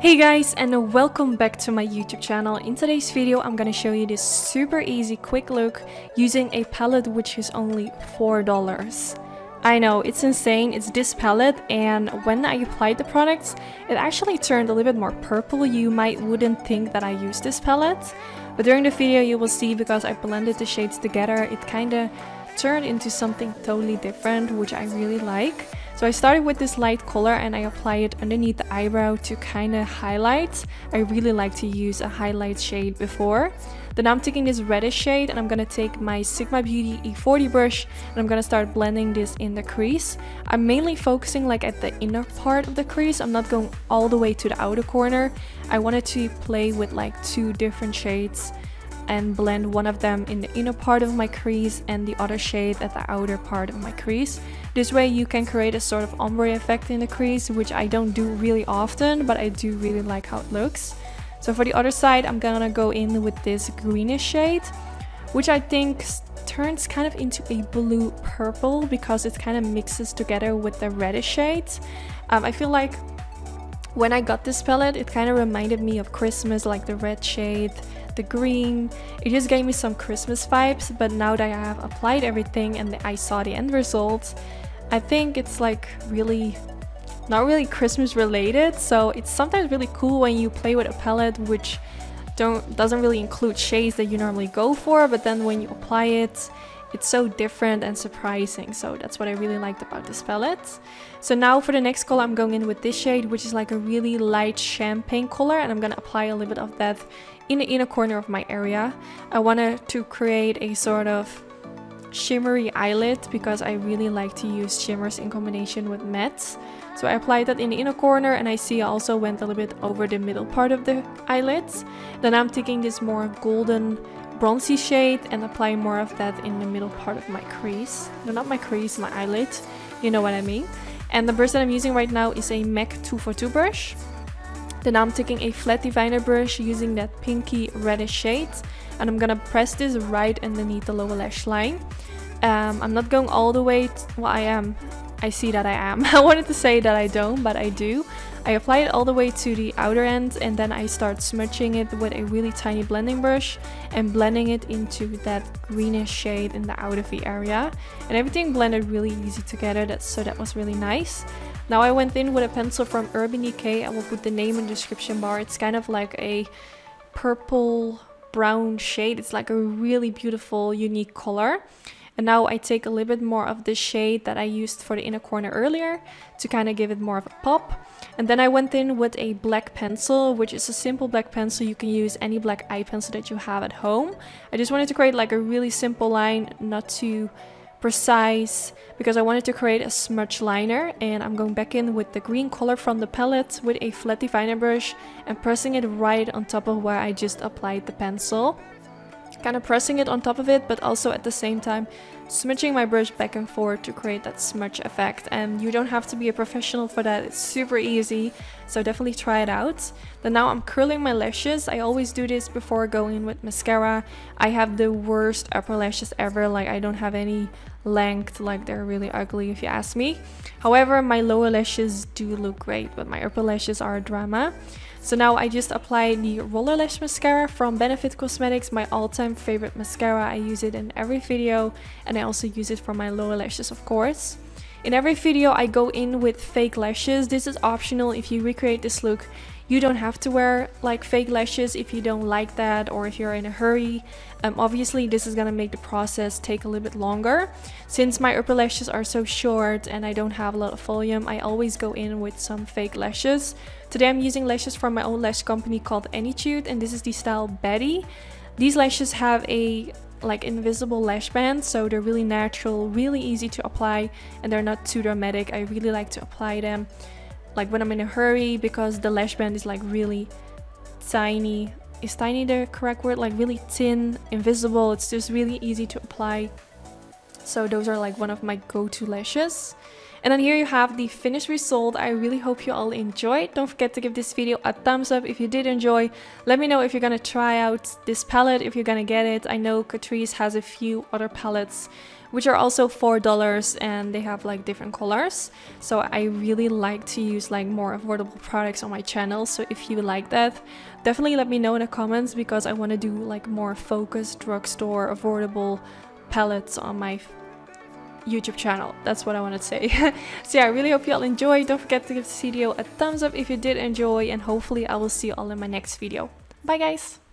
Hey guys, and welcome back to my YouTube channel. In today's video I'm gonna show you this super easy quick look using a palette which is only $4. I know, it's insane. It's this palette, and when I applied the products it actually turned a little bit more purple. You wouldn't think that I used this palette, but during the video you will see, because I blended the shades together, it kinda turned into something totally different, which I really like. So I started with this light color and I apply it underneath the eyebrow to kind of highlight. I really like to use a highlight shade before. Then I'm taking this reddish shade and I'm gonna take my Sigma Beauty E40 brush and I'm gonna start blending this in the crease. I'm mainly focusing like at the inner part of the crease. I'm not going all the way to the outer corner. I wanted to play with like two different shades and blend one of them in the inner part of my crease and the other shade at the outer part of my crease. This way you can create a sort of ombre effect in the crease, which I don't do really often, but I do really like how it looks. So for the other side I'm gonna go in with this greenish shade, which I think turns kind of into a blue purple because it kind of mixes together with the reddish shades. I feel like when I got this palette it kind of reminded me of Christmas, like the red shade, the green. It just gave me some Christmas vibes, but now that I have applied everything and I saw the end result, I think it's like not really Christmas related. So it's sometimes really cool when you play with a palette which doesn't really include shades that you normally go for, but then when you apply it, it's so different and surprising. So that's what I really liked about this palette. So now for the next color I'm going in with this shade, which is like a really light champagne color, and I'm gonna apply a little bit of that in the inner corner of my area. I wanted to create a sort of shimmery eyelid because I really like to use shimmers in combination with mattes. So I applied that in the inner corner, and I see I also went a little bit over the middle part of the eyelids. Then I'm taking this more golden bronzy shade and applying more of that in the middle part of my crease. No, not my crease, my eyelid. You know what I mean. And the brush that I'm using right now is a MAC 242 brush. Then I'm taking a flat diviner brush using that pinky reddish shade, and I'm gonna press this right underneath the lower lash line. I'm not going all the way, well I am. I see that I am. I wanted to say that I don't, but I do. I apply it all the way to the outer end, and then I start smudging it with a really tiny blending brush and blending it into that greenish shade in the outer V area. And everything blended really easy together, so that was really nice. Now I went in with a pencil from Urban Decay. I will put the name in the description bar. It's kind of like a purple brown shade. It's like a really beautiful, unique color. And now I take a little bit more of the shade that I used for the inner corner earlier to kind of give it more of a pop. And then I went in with a black pencil, which is a simple black pencil. You can use any black eye pencil that you have at home. I just wanted to create like a really simple line, not too precise, because I wanted to create a smudge liner. And I'm going back in with the green color from the palette with a flat diviner brush and pressing it right on top of where I just applied the pencil. Kind of pressing it on top of it, but also at the same time smudging my brush back and forth to create that smudge effect. And you don't have to be a professional for that. It's super easy, so definitely try it out. Then now I'm curling my lashes. I always do this before going in with mascara. I have the worst upper lashes ever. Like, I don't have any length, like they're really ugly if you ask me. However, my lower lashes do look great, but my upper lashes are a drama. So now I just apply the Roller Lash Mascara from Benefit Cosmetics, my all-time favorite mascara. I use it in every video, and I also use it for my lower lashes, of course. In every video I go in with fake lashes. This is optional. If you recreate this look, you don't have to wear like fake lashes if you don't like that or if you're in a hurry. Obviously this is gonna make the process take a little bit longer. Since my upper lashes are so short and I don't have a lot of volume, I always go in with some fake lashes. Today I'm using lashes from my own lash company called Anytude, and this is the style Betty. These lashes have a like invisible lash band, so they're really natural, really easy to apply, and they're not too dramatic. I really like to apply them like when I'm in a hurry, because the lash band is like really tiny. Is tiny the correct word? Like really thin, invisible. It's just really easy to apply. So those are like one of my go-to lashes. And then here you have the finished result. I really hope you all enjoyed. Don't forget to give this video a thumbs up if you did enjoy. Let me know if you're gonna try out this palette, if you're gonna get it. I know Catrice has a few other palettes which are also $4 and they have like different colors. So I really like to use like more affordable products on my channel. So if you like that, definitely let me know in the comments, because I want to do like more focused drugstore affordable palettes on my YouTube channel. That's what I want to say. So yeah, I really hope you all enjoy. Don't forget to give this video a thumbs up if you did enjoy, and hopefully I will see you all in my next video. Bye guys!